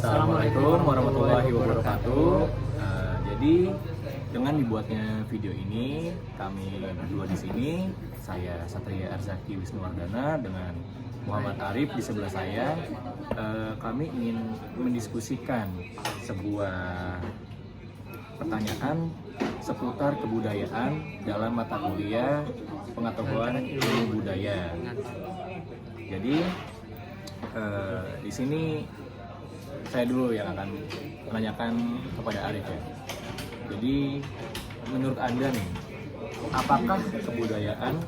Assalamualaikum warahmatullahi wabarakatuh. Jadi dengan dibuatnya video ini, kami berdua di sini, saya Satria Arzaki Wisnuwardana dengan Muhammad Arif di sebelah saya, kami ingin mendiskusikan sebuah pertanyaan seputar kebudayaan dalam mata kuliah pengetahuan ilmu budaya. Jadi di sini saya dulu yang akan menanyakan kepada Arif ya. Jadi menurut Anda nih, apakah kebudayaan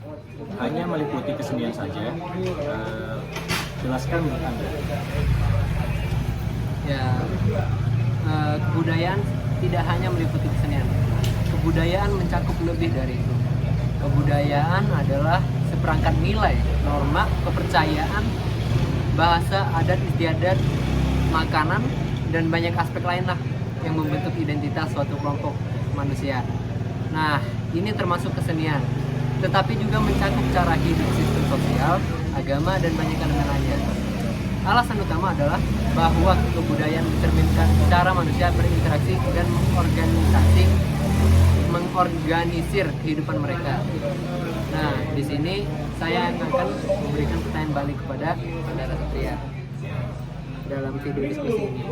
hanya meliputi kesenian saja? Jelaskan menurut Anda. Ya, kebudayaan tidak hanya meliputi kesenian. Kebudayaan mencakup lebih dari itu. Kebudayaan adalah seperangkat nilai, norma, kepercayaan, bahasa, adat istiadat, makanan, dan banyak aspek lain lah yang membentuk identitas suatu kelompok manusia. Nah, ini termasuk kesenian, tetapi juga mencakup cara hidup, sistem sosial, agama, dan banyak elemen lainnya. Alasan utama adalah bahwa kebudayaan mencerminkan cara manusia berinteraksi dan mengorganisir kehidupan mereka. Nah, di sini saya akan memberikan pertanyaan balik kepada Saudara Satria dalam video diskusi ini.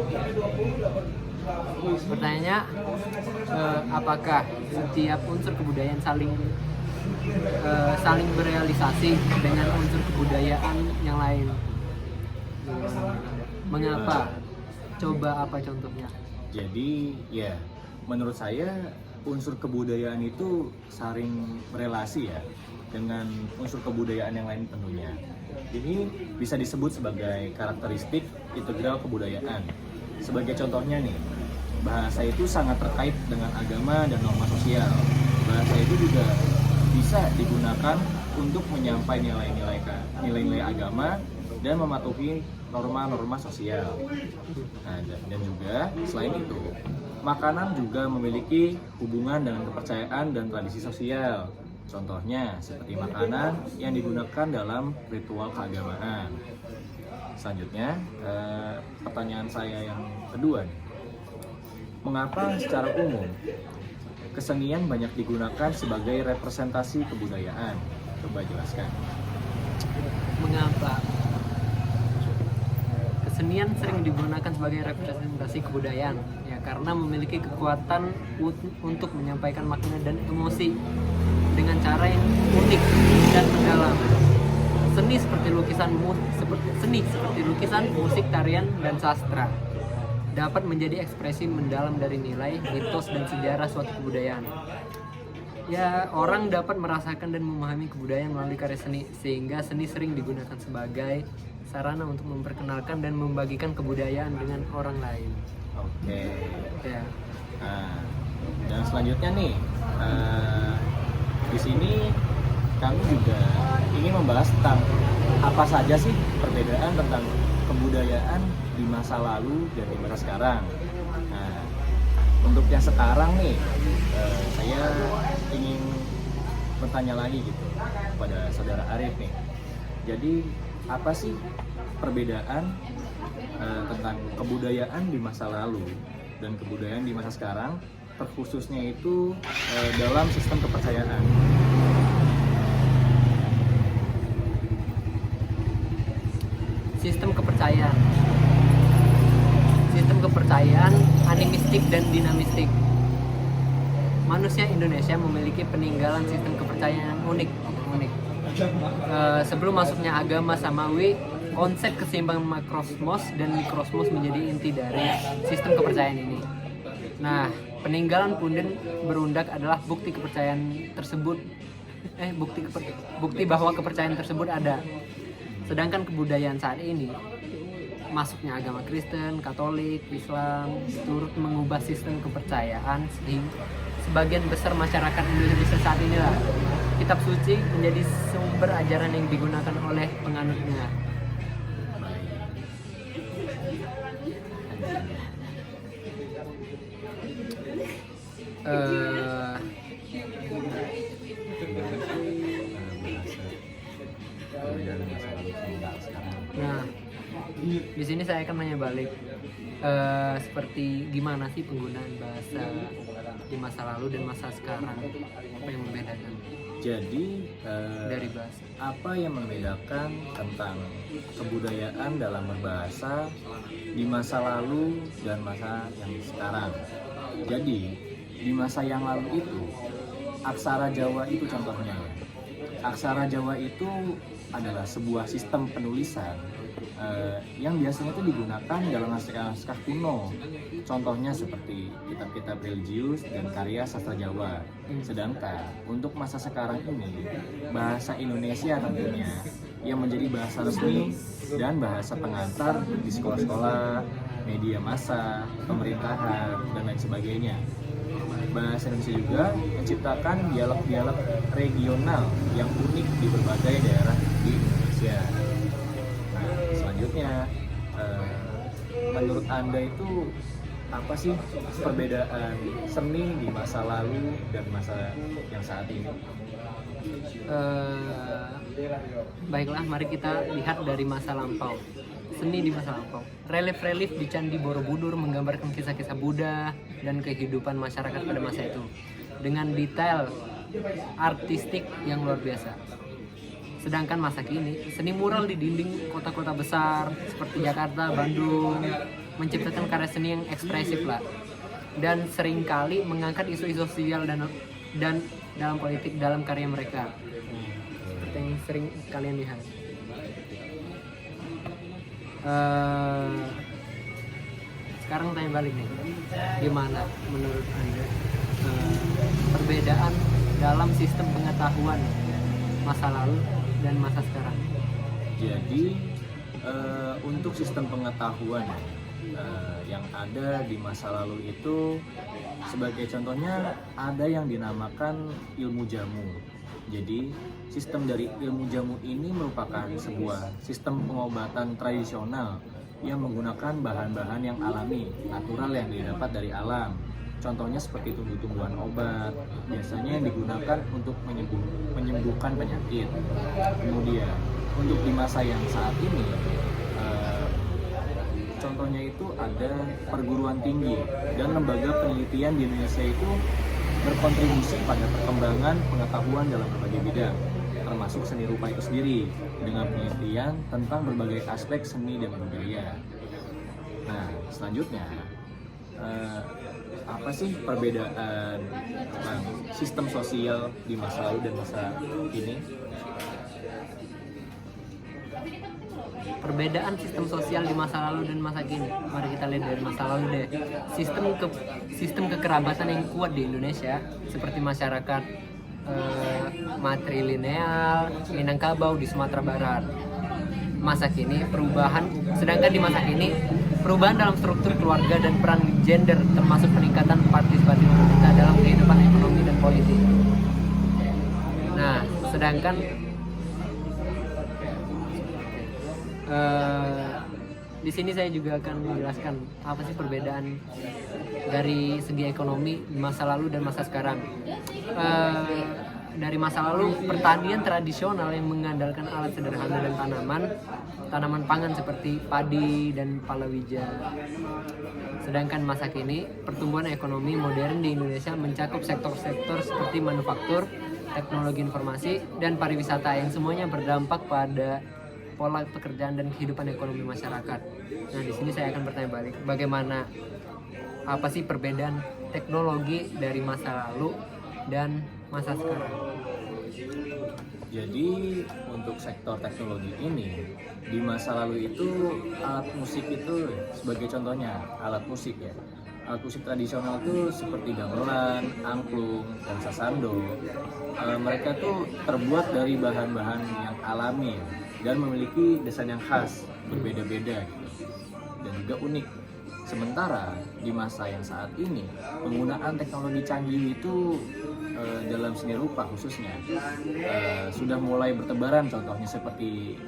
Pertanyaannya, apakah setiap unsur kebudayaan saling berealisasi dengan unsur kebudayaan yang lain? Mengapa? Coba apa contohnya? Jadi ya, menurut saya unsur kebudayaan itu saling berelasi ya dengan unsur kebudayaan yang lain tentunya. Ini bisa disebut sebagai karakteristik integral kebudayaan. Sebagai contohnya nih, bahasa itu sangat terkait dengan agama dan norma sosial. Bahasa itu juga bisa digunakan untuk menyampaikan nilai-nilai agama dan mematuhi norma-norma sosial. Nah, dan juga selain itu, makanan juga memiliki hubungan dengan kepercayaan dan tradisi sosial. Contohnya seperti makanan yang digunakan dalam ritual keagamaan. Selanjutnya, pertanyaan saya yang kedua nih. Mengapa secara umum kesenian banyak digunakan sebagai representasi kebudayaan? Coba jelaskan. Mengapa kesenian sering digunakan sebagai representasi kebudayaan? Ya, karena memiliki kekuatan untuk menyampaikan makna dan emosi dengan cara yang unik dan mendalam. Seni seperti lukisan, musik, tarian, dan sastra dapat menjadi ekspresi mendalam dari nilai, mitos, dan sejarah suatu kebudayaan. Ya, orang dapat merasakan dan memahami kebudayaan melalui karya seni, sehingga seni sering digunakan sebagai sarana untuk memperkenalkan dan membagikan kebudayaan dengan orang lain. Oke. Ya. Nah, dan selanjutnya nih, di sini kami juga ingin membahas tentang apa saja sih perbedaan tentang kebudayaan di masa lalu dan di masa sekarang. Nah, untuk yang sekarang nih, saya ingin bertanya lagi gitu kepada Saudara Arif nih. Jadi apa sih perbedaan tentang kebudayaan di masa lalu dan kebudayaan di masa sekarang, terkhususnya itu dalam sistem kepercayaan? Sistem kepercayaan animistik dan dinamistik. Manusia Indonesia memiliki peninggalan sistem kepercayaan unik. Sebelum masuknya agama Samawi, konsep keseimbangan makrosmos dan mikrosmos menjadi inti dari sistem kepercayaan ini. Nah, peninggalan punden berundak adalah bukti kepercayaan tersebut. Bukti bahwa kepercayaan tersebut ada. Sedangkan kebudayaan saat ini, masuknya agama Kristen, Katolik, Islam, turut mengubah sistem kepercayaan sehingga sebagian besar masyarakat Indonesia saat inilah kitab suci menjadi sumber ajaran yang digunakan oleh penganutnya. Nah, di Di sini saya akan nanya balik, seperti gimana sih penggunaan bahasa di masa lalu dan masa sekarang, apa yang membedakan Jadi dari bahasa? apa yang membedakan tentang kebudayaan dalam berbahasa di masa lalu dan masa yang sekarang? Jadi di masa yang lalu itu aksara Jawa itu contohnya. Aksara Jawa itu adalah sebuah sistem penulisan yang biasanya itu digunakan dalam naskah-naskah kuno. Contohnya seperti kitab-kitab religius dan karya sastra Jawa. Sedangkan untuk masa sekarang ini bahasa Indonesia tentunya yang menjadi bahasa resmi dan bahasa pengantar di sekolah-sekolah, media massa, pemerintahan, dan lain sebagainya. Bahasa Indonesia juga menciptakan dialog-dialog regional yang unik di berbagai daerah di Indonesia. Nah, selanjutnya, menurut Anda itu apa sih perbedaan seni di masa lalu dan masa yang saat ini? Baiklah, mari kita lihat dari masa lampau. Seni di masa lampau. Relief-relief di Candi Borobudur menggambarkan kisah-kisah Buddha dan kehidupan masyarakat pada masa itu dengan detail artistik yang luar biasa. Sedangkan masa kini, seni mural di dinding kota-kota besar seperti Jakarta, Bandung menciptakan karya seni yang ekspresif lah, dan seringkali mengangkat isu-isu sosial dan dalam politik dalam karya mereka, seperti yang sering kalian lihat. Sekarang tanya balik nih, gimana menurut Anda perbedaan dalam sistem pengetahuan masa lalu dan masa sekarang? Jadi untuk sistem pengetahuan yang ada di masa lalu itu, sebagai contohnya ada yang dinamakan ilmu jamu. Jadi sistem dari ilmu jamu ini merupakan sebuah sistem pengobatan tradisional yang menggunakan bahan-bahan yang alami, natural yang didapat dari alam. Contohnya seperti tumbuh-tumbuhan obat, biasanya yang digunakan untuk menyembuhkan penyakit. Kemudian untuk di masa yang saat ini, contohnya itu ada perguruan tinggi dan lembaga penelitian di Indonesia itu berkontribusi pada perkembangan pengetahuan dalam berbagai bidang, termasuk seni rupa itu sendiri, dengan penelitian tentang berbagai aspek seni dan budaya. Nah, selanjutnya, apa sih perbedaan tentang sistem sosial di masa lalu dan masa ini? Perbedaan sistem sosial di masa lalu dan masa kini. Mari kita lihat dari masa lalu deh. Sistem kekerabatan yang kuat di Indonesia seperti masyarakat matrilineal, Minangkabau di Sumatera Barat. Sedangkan di masa kini perubahan dalam struktur keluarga dan peran gender, termasuk peningkatan partisipasi wanita dalam kehidupan ekonomi dan politik. Nah, sedangkan di sini saya juga akan menjelaskan apa sih perbedaan dari segi ekonomi di masa lalu dan masa sekarang. Dari masa lalu, pertanian tradisional yang mengandalkan alat sederhana dan tanaman pangan seperti padi dan palawija. Sedangkan masa kini, pertumbuhan ekonomi modern di Indonesia mencakup sektor-sektor seperti manufaktur, teknologi informasi, dan pariwisata yang semuanya berdampak pada pola pekerjaan dan kehidupan ekonomi masyarakat. Nah, di sini saya akan bertanya balik, bagaimana, apa sih perbedaan teknologi dari masa lalu dan masa sekarang? Jadi untuk sektor teknologi ini, di masa lalu itu alat musik itu sebagai contohnya, alat musik ya. Alat musik tradisional itu seperti gamelan, angklung, dan sasando. Mereka tuh terbuat dari bahan-bahan yang alami dan memiliki desain yang khas, berbeda-beda gitu, dan juga unik. Sementara di masa yang saat ini, penggunaan teknologi canggih itu dalam seni rupa khususnya sudah mulai bertebaran, contohnya seperti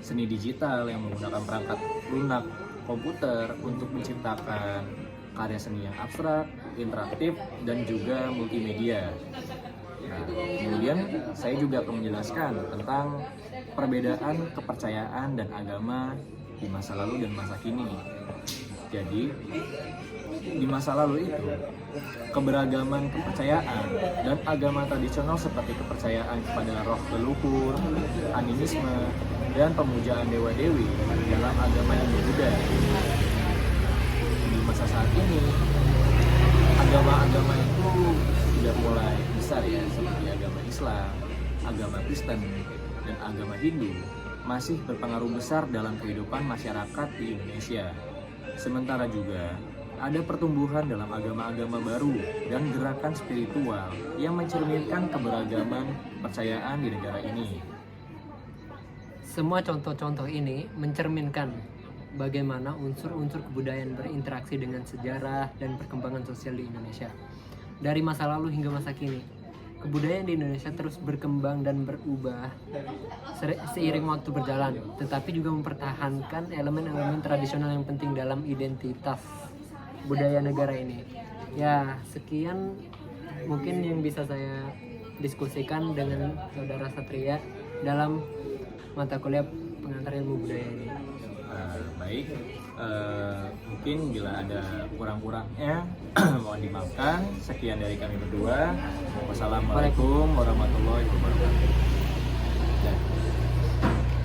seni digital yang menggunakan perangkat lunak komputer untuk menciptakan karya seni yang abstrak, interaktif, dan juga multimedia. Nah, kemudian saya juga akan menjelaskan tentang perbedaan kepercayaan dan agama di masa lalu dan masa kini. Jadi di masa lalu itu keberagaman kepercayaan dan agama tradisional seperti kepercayaan kepada roh leluhur, animisme, dan pemujaan dewa-dewi dalam agama Hindu-Buddha. Di masa saat ini agama-agama itu sudah mulai besar ya, seperti agama Islam, agama Kristen, dan agama Hindu masih berpengaruh besar dalam kehidupan masyarakat di Indonesia. Sementara juga ada pertumbuhan dalam agama-agama baru dan gerakan spiritual yang mencerminkan keberagaman kepercayaan di negara ini. Semua contoh-contoh ini mencerminkan bagaimana unsur-unsur kebudayaan berinteraksi dengan sejarah dan perkembangan sosial di Indonesia. Dari masa lalu hingga masa kini, kebudayaan di Indonesia terus berkembang dan berubah seiring waktu berjalan, tetapi juga mempertahankan elemen-elemen tradisional yang penting dalam identitas budaya negara ini. Ya, sekian mungkin yang bisa saya diskusikan dengan Saudara Satria dalam mata kuliah pengantar ilmu budaya ini. Baik, mungkin bila ada kurang-kurangnya mohon dimaafkan. Sekian dari kami berdua. Wassalamualaikum warahmatullahi wabarakatuh.